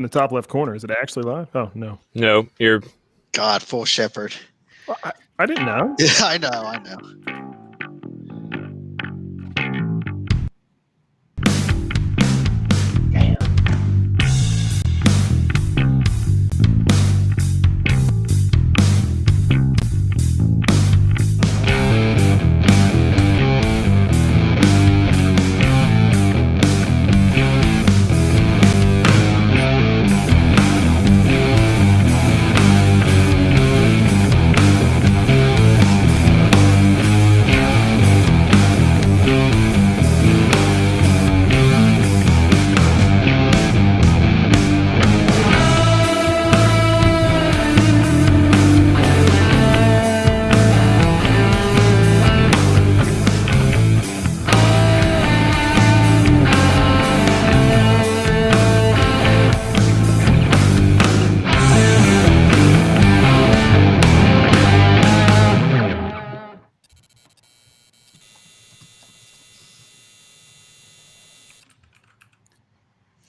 in the top left corner. Is it actually live? Oh, no. No, you're... God, full shepherd. Well, I didn't know. Yeah, I know.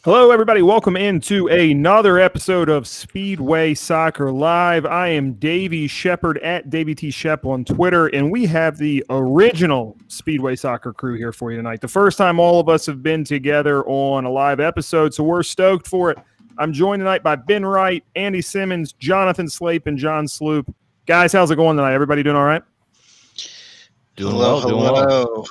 Hello, everybody. Welcome into another episode of Speedway Soccer Live. I am Davey Shepard at Davey T. Shep on Twitter, and we have the original Speedway Soccer crew here for you tonight. The first time all of us have been together on a live episode, so we're stoked for it. I'm joined tonight by Ben Wright, Andy Simmons, Jonathan Slape, and John Sloop. Guys, how's it going tonight? Everybody doing all right? Doing well.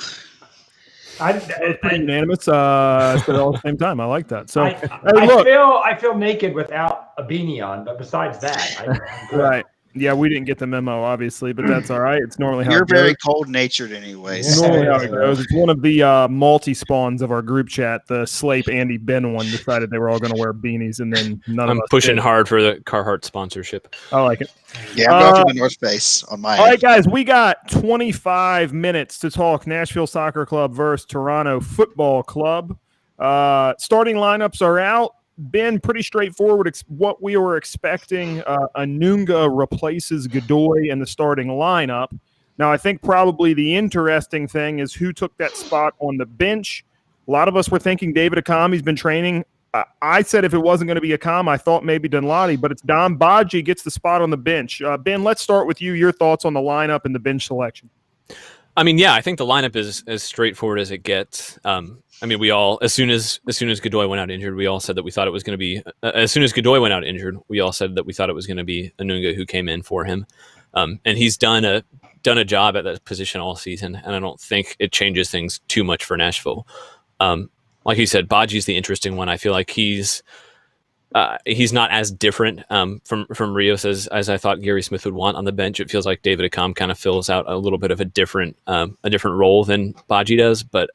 It's pretty unanimous. Said it all at the same time. I like that. So I feel naked without a beanie on, but besides that, I'm good. Right. Yeah, we didn't get the memo, obviously, but that's all right. It's normally how You're it goes. very cold-natured anyways. It's normally how it goes. It's one of the multi-spawns of our group chat. The Slape, Andy, Ben one decided they were all going to wear beanies, and then none of us pushing did. hard for the Carhartt sponsorship. I like it. Yeah, I'm going to the North Face on my All right, end. guys, we got 25 minutes to talk Nashville Soccer Club versus Toronto Football Club. Starting lineups are out. Ben, pretty straightforward. What we were expecting, Anunga replaces Godoy in the starting lineup. Now, I think probably the interesting thing is who took that spot on the bench. A lot of us were thinking David Akam. He's been training. I said if it wasn't going to be Akam, I thought maybe Dunladi, but it's Dom Badji gets the spot on the bench. Ben, let's start with you. Your thoughts on the lineup and the bench selection. I mean, yeah, I think the lineup is as straightforward as it gets. I mean, we all, as soon as Godoy went out injured, we all said that we thought it was going to be, as soon as Godoy went out injured, we all said that we thought it was going to be Anunga who came in for him. And he's done a job at that position all season, and I don't think it changes things too much for Nashville. Like you said, Badji's the interesting one. I feel like he's not as different from Rios as I thought Gary Smith would want on the bench. It feels like David Akam kind of fills out a little bit of a different role than Badji does, but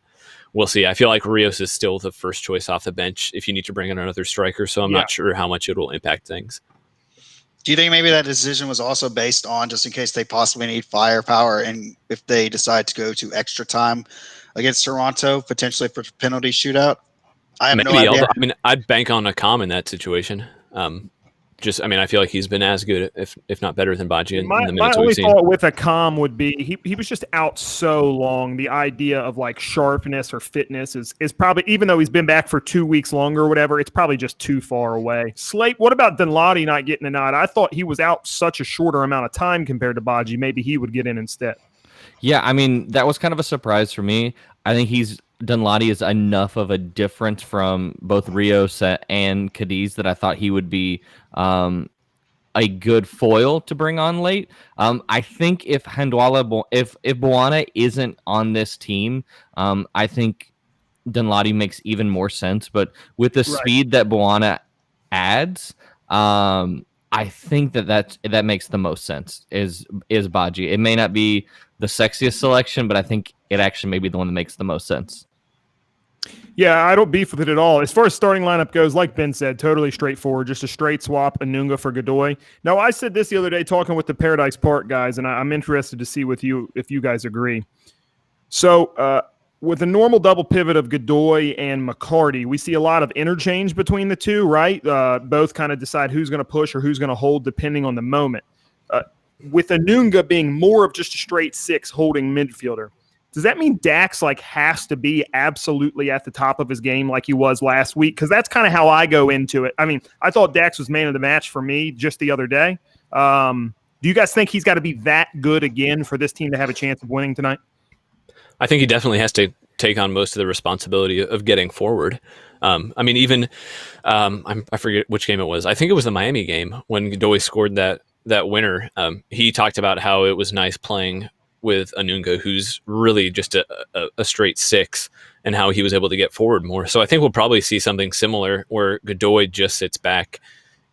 we'll see. I feel like Rios is still the first choice off the bench if you need to bring in another striker, so I'm not sure how much it will impact things. Do you think maybe that decision was also based on just in case they possibly need firepower and if they decide to go to extra time against Toronto, potentially for penalty shootout? I have no idea. I mean, I'd bank on Akam in that situation. I feel like he's been as good, if not better than Badji in the minutes we've seen. My only thought with Akam would be he was just out so long. The idea of like sharpness or fitness is probably, even though he's been back for 2 weeks longer or whatever, it's probably just too far away. Slate, what about Dunladi not getting a nod? I thought he was out such a shorter amount of time compared to Badji. Maybe he would get in instead. Yeah, I mean, that was kind of a surprise for me. I think Dunladi is enough of a difference from both Rios and Cadiz that I thought he would be a good foil to bring on late. I think if Buana isn't on this team, I think Dunladi makes even more sense. But with the speed that Buana adds, I think that makes the most sense is Badji. It may not be the sexiest selection, but I think it actually may be the one that makes the most sense. Yeah, I don't beef with it at all. As far as starting lineup goes, like Ben said, totally straightforward, just a straight swap, Anunga for Godoy. Now, I said this the other day talking with the Paradise Park guys, and I'm interested to see with you if you guys agree. So with a normal double pivot of Godoy and McCarty, we see a lot of interchange between the two, right? Both kind of decide who's going to push or who's going to hold depending on the moment. With Anunga being more of just a straight six holding midfielder, does that mean Dax like has to be absolutely at the top of his game like he was last week? Because that's kind of how I go into it. I mean, I thought Dax was man of the match for me just the other day. Do you guys think he's got to be that good again for this team to have a chance of winning tonight? I think he definitely has to take on most of the responsibility of getting forward. I mean, even I forget which game it was. I think it was the Miami game when Godoy scored that winner. He talked about how it was nice playing with Anunga, who's really just a straight six, and how he was able to get forward more. So I think we'll probably see something similar where Godoy just sits back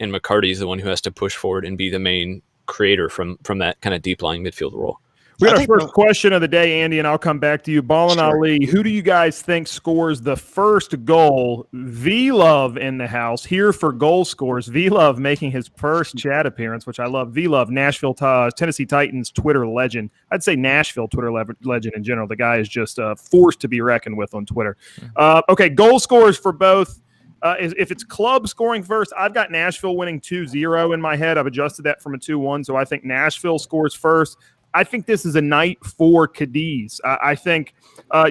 and McCarty's the one who has to push forward and be the main creator from that kind of deep lying midfield role. We got our first question of the day, Andy, and I'll come back to you. Ballin' Ali, who do you guys think scores the first goal? V-Love in the house, here for goal scores. V-Love making his first chat appearance, which I love. V-Love, Nashville, Tennessee Titans Twitter legend. I'd say Nashville Twitter legend in general. The guy is just a force to be reckoned with on Twitter. Okay, goal scores for both. If it's club scoring first, I've got Nashville winning 2-0 in my head. I've adjusted that from a 2-1, so I think Nashville scores first. I think this is a night for Cadiz. I think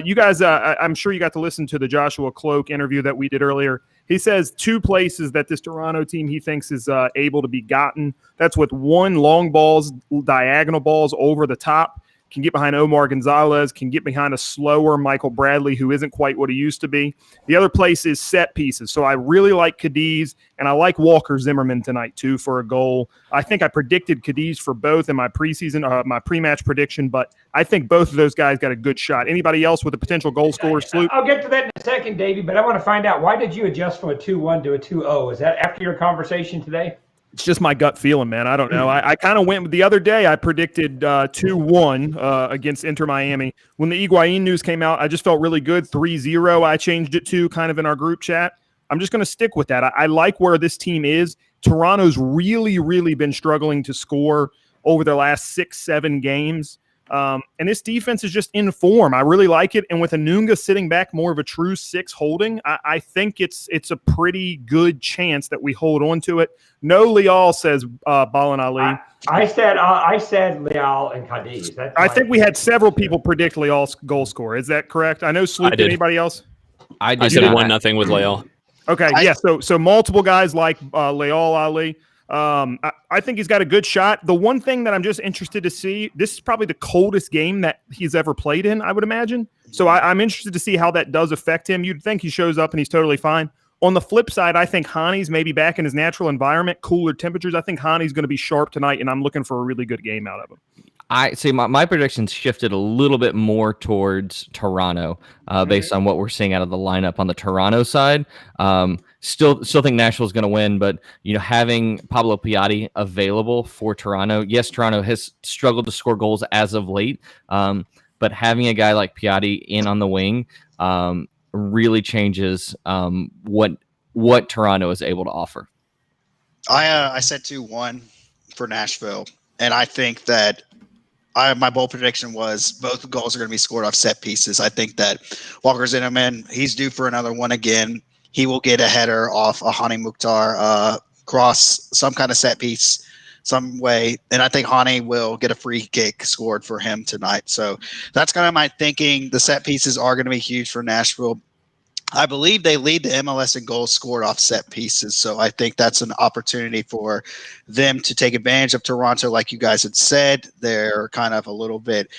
you guys, I'm sure you got to listen to the Joshua Cloak interview that we did earlier. He says two places that this Toronto team he thinks is able to be gotten. That's with one, long balls, diagonal balls over the top. Can get behind Omar Gonzalez, can get behind a slower Michael Bradley who isn't quite what he used to be. The other place is set pieces. So I really like Cadiz, and I like Walker Zimmerman tonight too for a goal. I think I predicted Cadiz for both in my preseason, my pre-match prediction, but I think both of those guys got a good shot. Anybody else with a potential goal scorer, Sloop? I'll get to that in a second, Davey, but I want to find out, why did you adjust from a 2-1 to a 2-0? Is that after your conversation today? It's just my gut feeling, man. I don't know. I kind of went the other day. I predicted 2-1 against Inter Miami. When the Higuain news came out, I just felt really good. 3-0, I changed it to kind of in our group chat. I'm just going to stick with that. I like where this team is. Toronto's really, really been struggling to score over their last 6-7 games. And this defense is just in form. I really like it. And with Anunga sitting back more of a true 6 holding, I think it's a pretty good chance that we hold on to it. No Leal, says Ballin' Ali. I said Leal and Cadiz. I think we had several people predict Leal's goal score. Is that correct? I know Sloop. Did anybody else? I said 1-0 with Leal. Okay, yeah. So multiple guys like Leal Ali. I think he's got a good shot. The one thing that I'm just interested to see, this is probably the coldest game that he's ever played in, I would imagine. So I'm interested to see how that does affect him. You'd think he shows up and he's totally fine. On the flip side, I think Hani's maybe back in his natural environment, cooler temperatures. I think Hani's going to be sharp tonight, and I'm looking for a really good game out of him. I see my predictions shifted a little bit more towards Toronto based on what we're seeing out of the lineup on the Toronto side. Still think Nashville's going to win, but having Pablo Piatti available for Toronto, yes, Toronto has struggled to score goals as of late, but having a guy like Piatti in on the wing really changes what Toronto is able to offer. I said 2-1 for Nashville, and I think that my bold prediction was both goals are going to be scored off set pieces. I think that Walker Zimmerman, he's due for another one again. He will get a header off a Hani Mukhtar cross, some kind of set piece, some way. And I think Hani will get a free kick scored for him tonight. So that's kind of my thinking. The set pieces are going to be huge for Nashville. I believe they lead the MLS in goals scored off set pieces. So I think that's an opportunity for them to take advantage of Toronto. Like you guys had said, they're kind of a little bit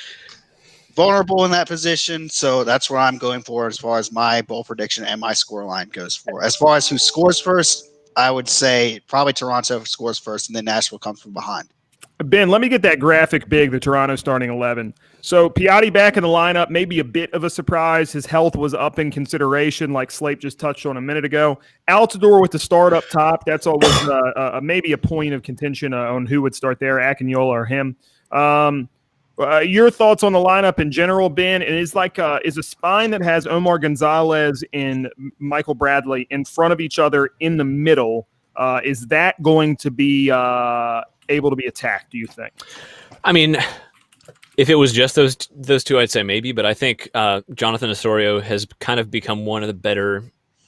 vulnerable in that position. So that's where I'm going for as far as my bold prediction and my score line goes for. As far as who scores first, I would say probably Toronto scores first and then Nashville comes from behind. Ben, let me get that graphic big, the Toronto starting 11. So Piatti back in the lineup, maybe a bit of a surprise. His health was up in consideration, like Slape just touched on a minute ago. Altidore with the start up top, that's always maybe a point of contention on who would start there, Akinyola or him. Your thoughts on the lineup in general, Ben? It is like is a spine that has Omar Gonzalez and Michael Bradley in front of each other in the middle. Is that going to be able to be attacked, do you think? I mean, if it was just those two, I'd say maybe. But I think Jonathan Osorio has kind of become one of the better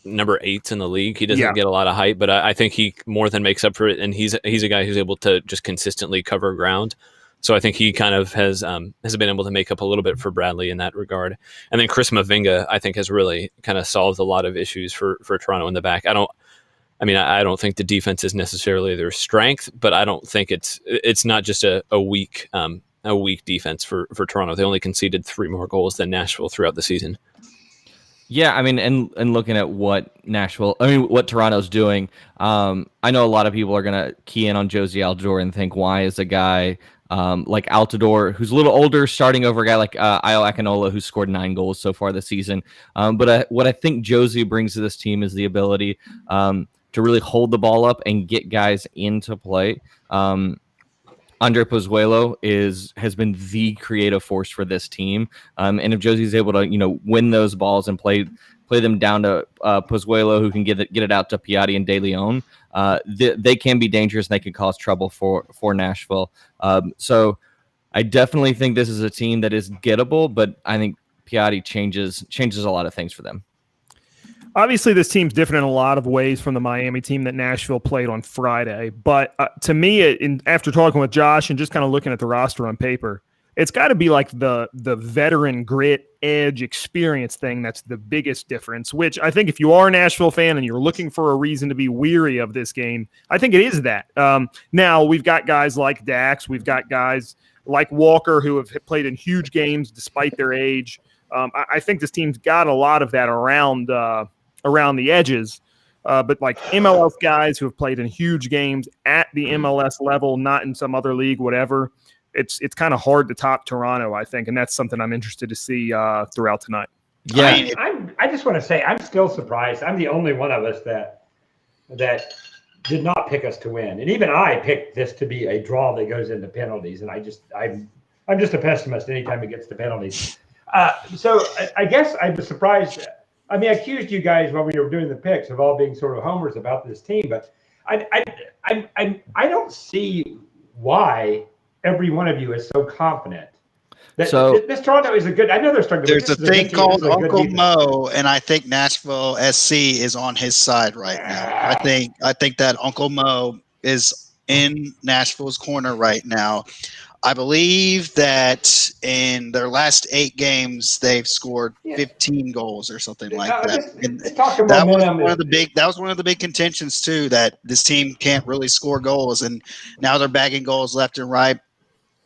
number 8s in the league. He doesn't get a lot of hype, but I think he more than makes up for it. And he's a guy who's able to just consistently cover ground. So I think he kind of has been able to make up a little bit for Bradley in that regard. And then Chris Mavinga, I think, has really kind of solved a lot of issues for Toronto in the back. I don't think the defense is necessarily their strength, but I don't think it's not just a weak defense for Toronto. They only conceded 3 more goals than Nashville throughout the season. Yeah, I mean, and looking at what Toronto's doing, I know a lot of people are going to key in on Josie Altidore and think, why is a guy like Altidore, who's a little older, starting over a guy like Ayo Akinola, who's scored 9 goals so far this season. But what I think Josie brings to this team is the ability to really hold the ball up and get guys into play. Andre Pozuelo has been the creative force for this team. And if Josie's able to, win those balls and play them down to Pozuelo, who can get it out to Piatti and De Leon, they can be dangerous and they can cause trouble for Nashville. So I definitely think this is a team that is gettable, but I think Piatti changes a lot of things for them. Obviously, this team's different in a lot of ways from the Miami team that Nashville played on Friday. But to me, after talking with Josh and just kind of looking at the roster on paper, it's got to be like the veteran grit, edge, experience thing that's the biggest difference, which I think if you are a Nashville fan and you're looking for a reason to be weary of this game, I think it is that. Now, we've got guys like Dax. We've got guys like Walker who have played in huge games despite their age. I think this team's got a lot of that around the edges, but like MLS guys who have played in huge games at the MLS level, not in some other league, whatever, it's kind of hard to top Toronto, I think, and that's something I'm interested to see throughout tonight. Yeah, I just want to say I'm still surprised. I'm the only one of us that did not pick us to win, and even I picked this to be a draw that goes into penalties, and I'm just a pessimist anytime it gets to penalties. So I guess I was surprised. I mean, I accused you guys when we were doing the picks of all being sort of homers about this team, but I don't see why every one of you is so confident. This Toronto is a good. I know they're starting. There's a thing called Uncle Mo, and I think Nashville SC is on his side right now. I think that Uncle Mo is in Nashville's corner right now. I believe that in their last 8 games, they've scored 15 goals or something like that. And that was one of the big contentions too, that this team can't really score goals, and now they're bagging goals left and right.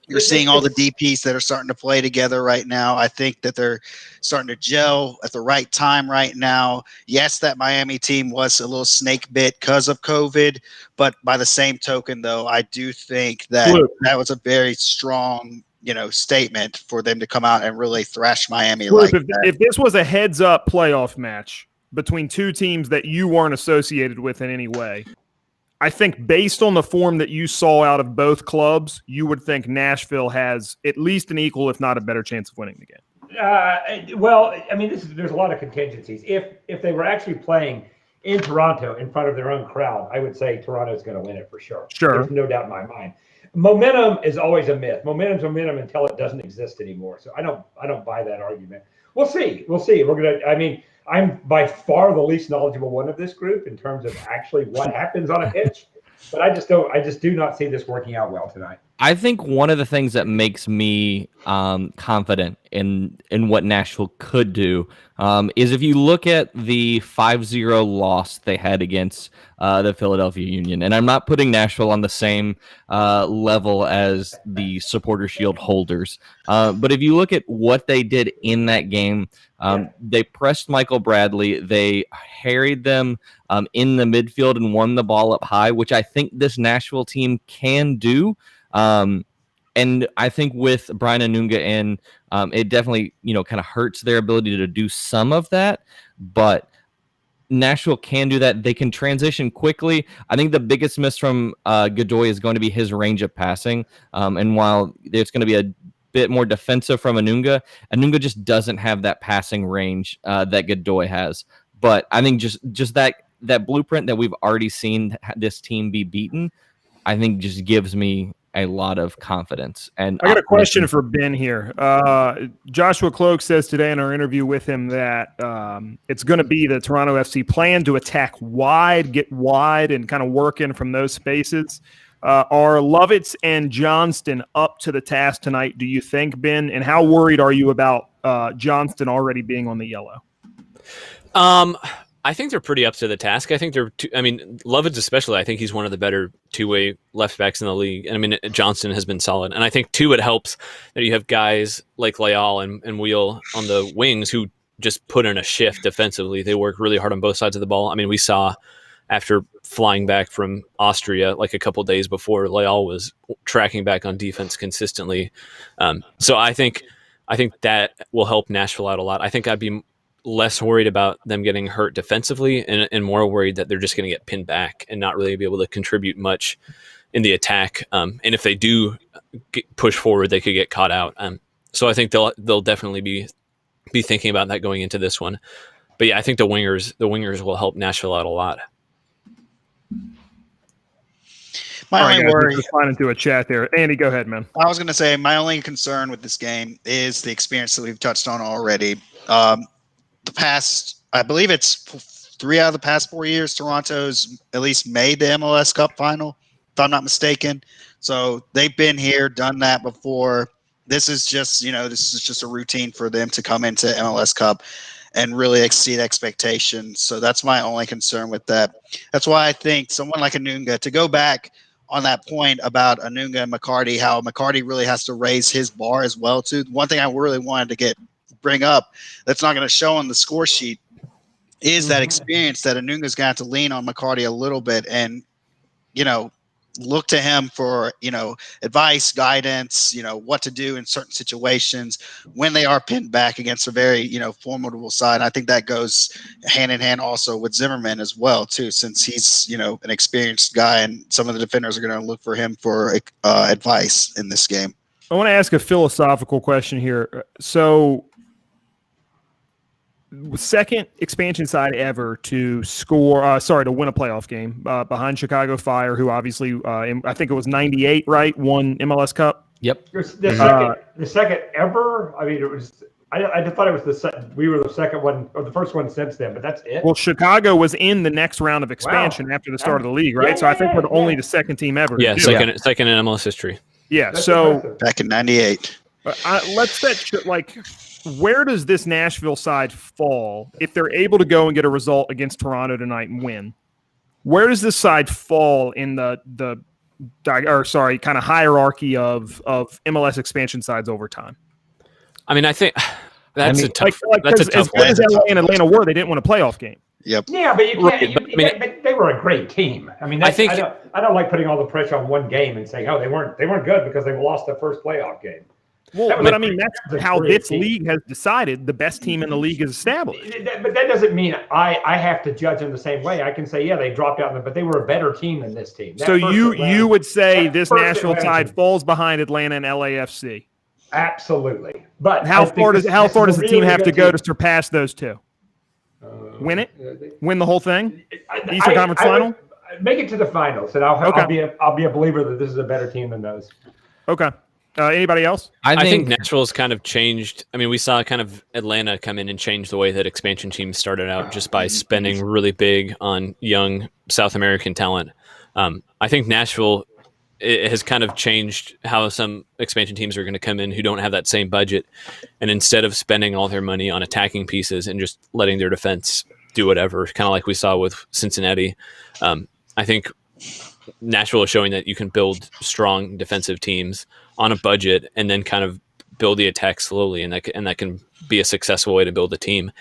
You're seeing all the DPs that are starting to play together right now. I think that they're starting to gel at the right time right now. Yes, that Miami team was a little snake bit because of COVID, but by the same token, though, I do think that that was a very strong, statement for them to come out and really thrash Miami like that. If this was a heads-up playoff match between 2 teams that you weren't associated with in any way, I think based on the form that you saw out of both clubs, you would think Nashville has at least an equal, if not a better chance of winning the game. Well, I mean, there's a lot of contingencies. If they were actually playing in Toronto in front of their own crowd, I would say Toronto's going to win it for sure. There's no doubt in my mind. Momentum is always a myth. Momentum's momentum until it doesn't exist anymore. So I don't buy that argument. We'll see. I'm by far the least knowledgeable one of this group in terms of actually what happens on a pitch, but I just do not see this working out well tonight. I think one of the things that makes me confident in what Nashville could do is if you look at the 5-0 loss they had against the Philadelphia Union. And I'm not putting Nashville on the same level as the Supporter Shield holders. But if you look at what they did in that game, they pressed Michael Bradley. They harried them in the midfield and won the ball up high, which I think this Nashville team can do. And I think with Brian Anunga in, it definitely, kind of hurts their ability to do some of that, but Nashville can do that. They can transition quickly. I think the biggest miss from Godoy is going to be his range of passing. And while it's going to be a bit more defensive from Anunga just doesn't have that passing range that Godoy has. But I think just that blueprint that we've already seen this team be beaten, I think just gives me a lot of confidence. And I got a question for Ben here. Joshua Cloak says today in our interview with him that it's going to be the Toronto FC plan to attack wide, get wide, and kind of work in from those spaces. Are Lovitz and Johnston up to the task tonight, do you think, Ben? And how worried are you about Johnston already being on the yellow? I think they're pretty up to the task. I think Lovitz especially, I think he's one of the better two-way left backs in the league. And I mean, Johnston has been solid. And I think, too, it helps that you have guys like Leal and Wheel on the wings who just put in a shift defensively. They work really hard on both sides of the ball. I mean, we saw after flying back from Austria like a couple days before, Leal was tracking back on defense consistently. So I think that will help Nashville out a lot. I think I'd be less worried about them getting hurt defensively and more worried that they're just going to get pinned back and not really be able to contribute much in the attack. And if they do push forward, they could get caught out. So I think they'll definitely be thinking about that going into this one. But yeah, I think the wingers will help Nashville out a lot. My only worry. Responding to a chat there, Andy, go ahead, man. I was going to say my only concern with this game is the experience that we've touched on already. The past, I believe it's 3 out of the past 4 years, Toronto's at least made the MLS Cup final, if I'm not mistaken. So they've been here, done that before. This is just a routine for them to come into MLS Cup and really exceed expectations. So that's my only concern with that. That's why I think someone like Anunga, to go back on that point about Anunga and McCarty, how McCarty really has to raise his bar as well too. One thing I really wanted to bring up that's not going to show on the score sheet is that experience that Anunga's going to have to lean on McCarty a little bit and, look to him for, advice, guidance, what to do in certain situations when they are pinned back against a very, formidable side. I think that goes hand in hand also with Zimmerman as well too, since he's, an experienced guy and some of the defenders are going to look for him for advice in this game. I want to ask a philosophical question here. So, second expansion side ever to score, to win a playoff game behind Chicago Fire, who obviously, I think it was 98, right? Won MLS Cup. Yep. The second ever. I mean, it was. I thought it was we were the second one or the first one since then, but that's it. Well, Chicago was in the next round of expansion after the start of the league, right? So I think we're only the second team ever. Yeah, second in MLS history. Yeah. That's so impressive. Back in 98. let's set where does this Nashville side fall if they're able to go and get a result against Toronto tonight and win? Where does this side fall in the kind of hierarchy of MLS expansion sides over time? I mean, I think that's a tough one. As good as LA and Atlanta were, they didn't win a playoff game. Yep. Yeah, but you can't. But they were a great team. I mean, I don't like putting all the pressure on one game and saying, "Oh, they weren't good because they lost their first playoff game." Well, but I mean, that's how this league has decided the best team in the league is established. But that doesn't mean I have to judge them the same way. I can say, yeah, they dropped out, but they were a better team than this team. So you would say this Nashville side falls behind Atlanta and LAFC? Absolutely. But how far does the team have to go to surpass those two? Win it? Win the whole thing? Eastern Conference Final? Make it to the finals, and I'll be a believer that this is a better team than those. Okay. Anybody else? I think Nashville's kind of changed. I mean, we saw kind of Atlanta come in and change the way that expansion teams started out just by spending really big on young South American talent. I think Nashville has kind of changed how some expansion teams are going to come in who don't have that same budget. And instead of spending all their money on attacking pieces and just letting their defense do whatever, kind of like we saw with Cincinnati, I think Nashville is showing that you can build strong defensive teams on a budget and then kind of build the attack slowly, and that can be a successful way to build a team.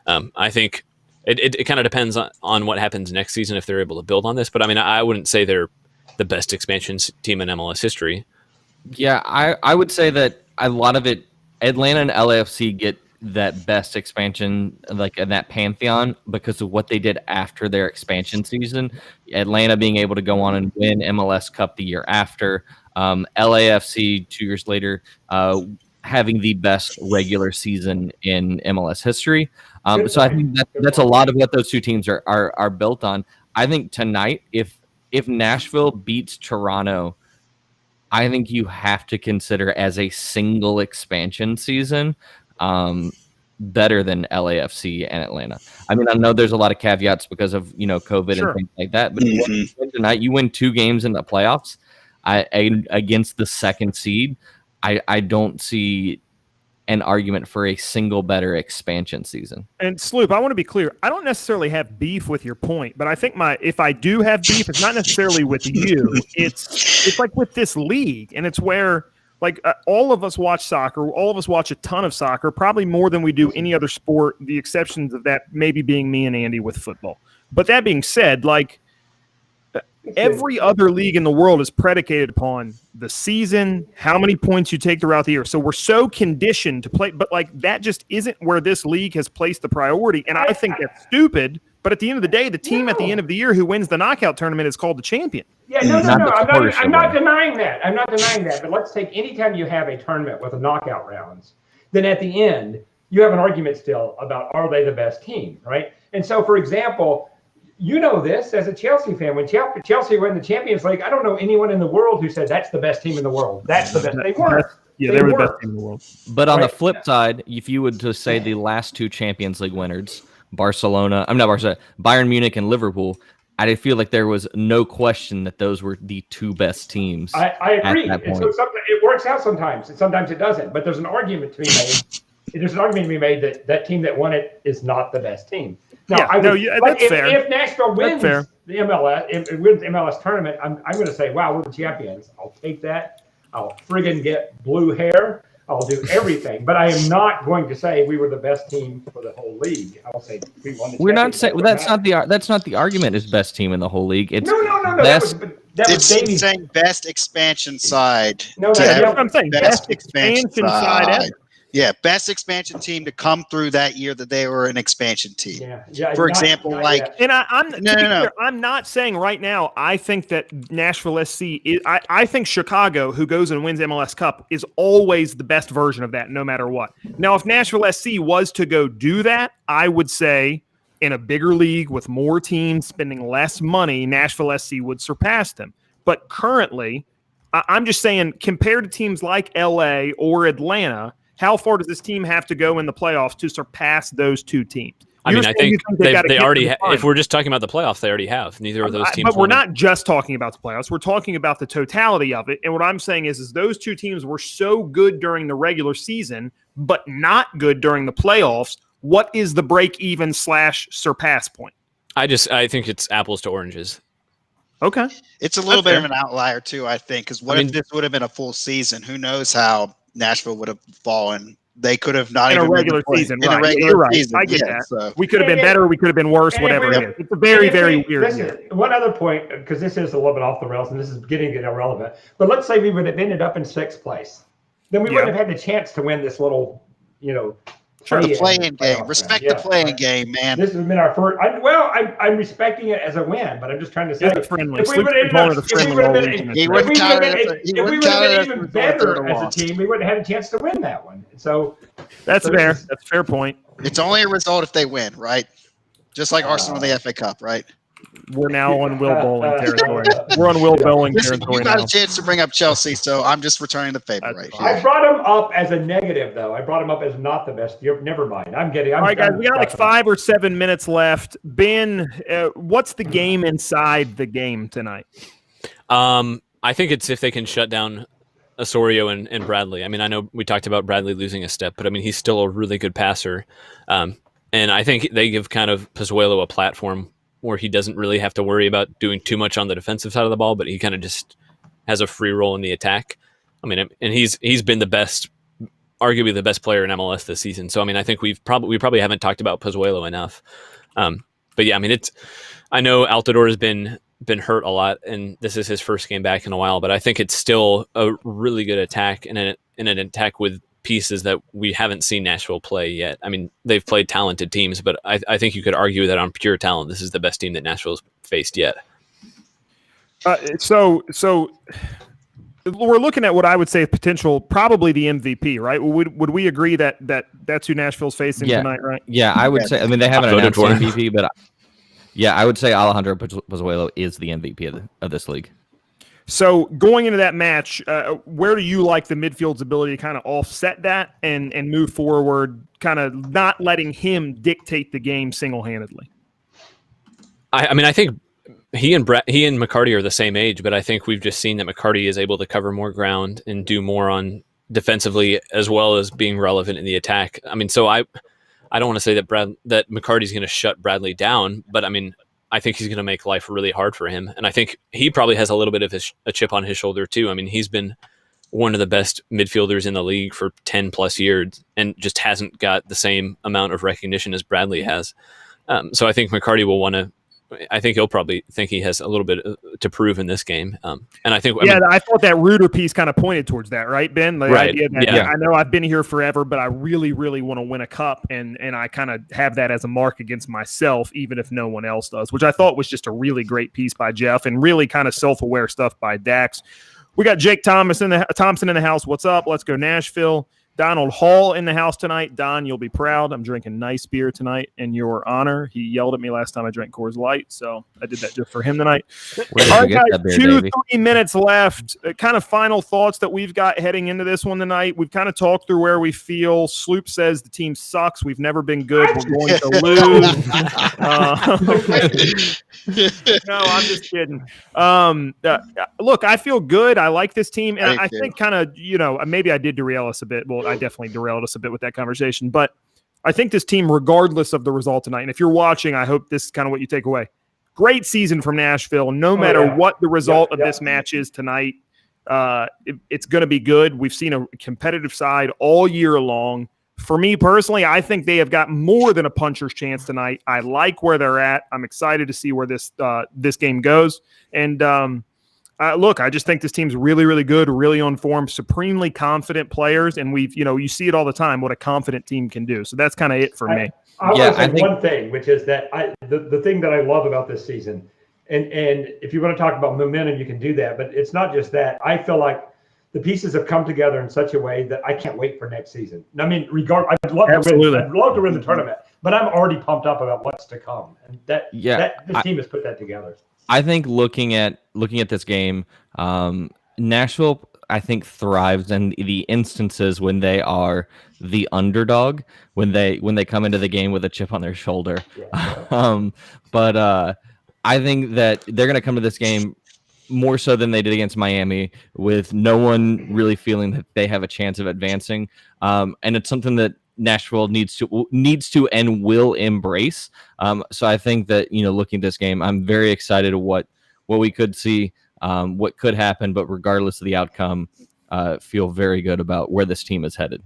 I think it kind of depends on what happens next season if they're able to build on this. But I mean, I wouldn't say they're the best expansion team in MLS history. Yeah, I would say that a lot of it, Atlanta and LAFC get that best expansion, like in that pantheon, because of what they did after their expansion season. Atlanta being able to go on and win MLS Cup the year after. LAFC 2 years later, having the best regular season in MLS history. So I think that's a lot of what those two teams are built on. I think tonight, if Nashville beats Toronto, I think you have to consider as a single expansion season better than LAFC and Atlanta. I mean, I know there's a lot of caveats because of COVID and things like that, but if you win tonight, you win 2 games in the playoffs. Against the second seed, I don't see an argument for a single better expansion season. And Sloop, I want to be clear. I don't necessarily have beef with your point, but I think if I do have beef, it's not necessarily with you. It's like with this league, and it's where all of us watch soccer. All of us watch a ton of soccer, probably more than we do any other sport. The exceptions of that maybe being me and Andy with football. But that being said, every other league in the world is predicated upon the season, how many points you take throughout the year. So we're so conditioned to play, but that just isn't where this league has placed the priority. And I think that's stupid. But at the end of the day, the team at the end of the year who wins the knockout tournament is called the champion. Yeah, no. I'm not denying that. I'm not denying that. But let's take anytime you have a tournament with a knockout rounds, then at the end, you have an argument still about are they the best team, right? And so, for example, you know this as a Chelsea fan. When Chelsea won the Champions League, I don't know anyone in the world who said that's the best team in the world. That's the best. They weren't. Yeah, they were the best team in the world. But on the flip side, if you would to say the last two Champions League winners, Bayern Munich and Liverpool, I feel like there was no question that those were the two best teams. I agree. And so it works out sometimes, and sometimes it doesn't. But there's an argument to be made. There's an argument to be made that team that won it is not the best team. Now, that's fair. If Nashville wins the MLS, if it wins the MLS tournament, I'm going to say, wow, we're the champions. I'll take that. I'll friggin' get blue hair. I'll do everything. But I am not going to say we were the best team for the whole league. I will say we won the We're not saying that's not the argument is best team in the whole league. It's no. That was Davey's saying best expansion side. That's what I'm saying. Best expansion side ever. Yeah, best expansion team to come through that year that they were an expansion team. Yeah. For example, and I'm not saying right now. I think that Nashville SC is. I think Chicago, who goes and wins MLS Cup, is always the best version of that, no matter what. Now, if Nashville SC was to go do that, I would say in a bigger league with more teams spending less money, Nashville SC would surpass them. But currently, I'm just saying compared to teams like LA or Atlanta. How far does this team have to go in the playoffs to surpass those two teams? I think they already if we're just talking about the playoffs, they already have. Neither of those teams. But we're not just talking about the playoffs. We're talking about the totality of it. And what I'm saying is those two teams were so good during the regular season, but not good during the playoffs. What is the break-even / surpass point? I think it's apples to oranges. Okay. It's a little bit of an outlier, too, I think, because if this would have been a full season? Who knows how Nashville would have fallen. They could have not in even a regular season. In right. a regular season. I get that. So. We could have been better. We could have been worse. Whatever it is. It's a very, very weird. Listen, one other point, because this is a little bit off the rails, and this is getting irrelevant. But let's say we would have ended up in 6th place, then we wouldn't have had the chance to win this little, Sure, the playing game. Respect the playing game, man. This has been our first. I'm respecting it as a win, but I'm just trying to say, if we would have been even better as a team, we wouldn't have had a chance to win that one. So that's fair. That's a fair point. It's only a result if they win, right? Just like Arsenal in the FA Cup, right? We're now on Will Bowling territory. We're on Will Bowling territory. You got a chance to bring up Chelsea, so I'm just returning the favor right here. I brought him up as a negative, though. I brought him up as not the best. Never mind. I'm getting. All right, guys. We got 5 or 7 minutes left. Ben, what's the game inside the game tonight? I think it's if they can shut down Osorio and Bradley. I mean, I know we talked about Bradley losing a step, but I mean, he's still a really good passer. And I think they give kind of Pozuelo a platform where he doesn't really have to worry about doing too much on the defensive side of the ball, but he kind of just has a free role in the attack. I mean, and he's been the best, arguably the best player in MLS this season. So I mean, I think we probably haven't talked about Pozuelo enough. But yeah, I mean, I know Altidore has been hurt a lot, and this is his first game back in a while. But I think it's still a really good attack and an attack with pieces that we haven't seen Nashville play yet. I mean, they've played talented teams, but I think you could argue that on pure talent, this is the best team that Nashville's faced yet. So we're looking at what I would say potential, probably the MVP, right? Would we agree that that's who Nashville's facing tonight, right? Yeah, I would say. I mean, they haven't announced MVP, but I would say Alejandro Pozuelo is the MVP of this league. So going into that match, where do you like the midfield's ability to kind of offset that and move forward, kind of not letting him dictate the game single-handedly? I mean, I think he and McCarty are the same age, but I think we've just seen that McCarty is able to cover more ground and do more on defensively as well as being relevant in the attack. I mean, so I don't want to say that that McCarty's going to shut Bradley down, but I mean, I think he's going to make life really hard for him. And I think he probably has a little bit of a chip on his shoulder too. I mean, he's been one of the best midfielders in the league for 10 plus years and just hasn't got the same amount of recognition as Bradley has. So I think McCarty will want to, I think he'll probably think he has a little bit to prove in this game. And I think, I thought that Reuter piece kind of pointed towards that, right, Ben? The right. idea that, I know I've been here forever, but I really, really want to win a cup. And I kind of have that as a mark against myself, even if no one else does, which I thought was just a really great piece by Jeff and really kind of self-aware stuff by Dax. We got Jake Thompson in the house. What's up? Let's go Nashville. Donald Hall in the house tonight. Don, you'll be proud. I'm drinking nice beer tonight in your honor. He yelled at me last time I drank Coors Light, so I did that just for him tonight. All right, guys, 3 minutes left. Kind of final thoughts that we've got heading into this one tonight. We've kind of talked through where we feel. Sloop says the team sucks. We've never been good. We're going to lose. No, I'm just kidding. Look, I feel good. I like this team, and I think kind of, maybe I did derail us a bit. Well, I definitely derailed us a bit with that conversation, but I think this team, regardless of the result tonight, and if you're watching, I hope this is kind of what you take away. Great season from Nashville. No matter what the result of this match is tonight, it's going to be good. We've seen a competitive side all year long. For me personally, I think they have got more than a puncher's chance tonight. I like where they're at. I'm excited to see where this game goes. And look, I just think this team's really, really good, really on form, supremely confident players. And you see it all the time, what a confident team can do. So that's kind of it for me. I want to say one thing, which is that the thing that I love about this season, and if you want to talk about momentum, you can do that. But it's not just that. I feel like the pieces have come together in such a way that I can't wait for next season. I mean, I'd love to win the tournament, but I'm already pumped up about what's to come. And this team has put that together. I think looking at this game, Nashville, I think, thrives in the instances when they are the underdog, when they come into the game with a chip on their shoulder. But I think that they're going to come to this game more so than they did against Miami, with no one really feeling that they have a chance of advancing. And it's something that Nashville needs to and will embrace. So I think that, looking at this game, I'm very excited at what we could see, what could happen, but regardless of the outcome, feel very good about where this team is headed.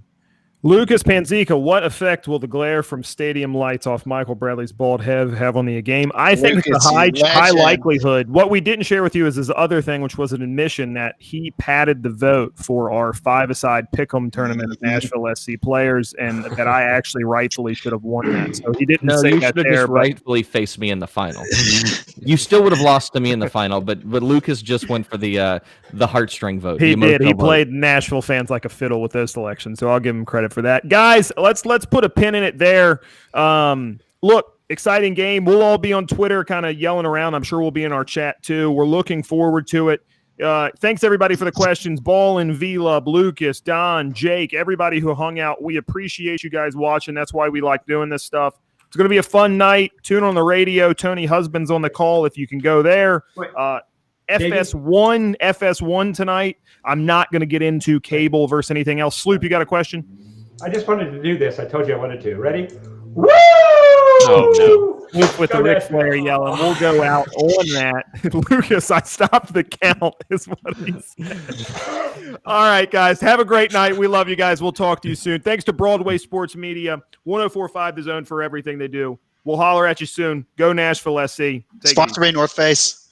Lucas Panzica, what effect will the glare from stadium lights off Michael Bradley's bald head have on the game? I think it's a high likelihood. What we didn't share with you is this other thing, which was an admission that he padded the vote for our 5-a-side pick'em tournament of Nashville SC players, and that I actually rightfully should have won that. So he didn't say that there. Just rightfully faced me in the final. You still would have lost to me in the final, but Lucas just went for the heartstring vote. He did. He played Nashville fans like a fiddle with those selections, so I'll give him credit for that. Guys, let's put a pin in it there. Look, exciting game. We'll all be on Twitter kind of yelling around. I'm sure we'll be in our chat too. We're looking forward to it. Thanks everybody for the questions. Ball and V-Lub, Lucas, Don, Jake, everybody who hung out. We appreciate you guys watching. That's why we like doing this stuff. It's going to be a fun night. Tune on the radio. Tony Husband's on the call if you can go there. FS1 tonight. I'm not going to get into cable versus anything else. Sloop, you got a question? I just wanted to do this. I told you I wanted to. Ready? Woo! Oh, no. Sloop with the Ric Flair yelling. We'll go out on that. Lucas, I stopped the count is what he said. All right, guys. Have a great night. We love you guys. We'll talk to you soon. Thanks to Broadway Sports Media, 104.5 The Zone for everything they do. We'll holler at you soon. Go Nashville SC. Sponsor me, North Face.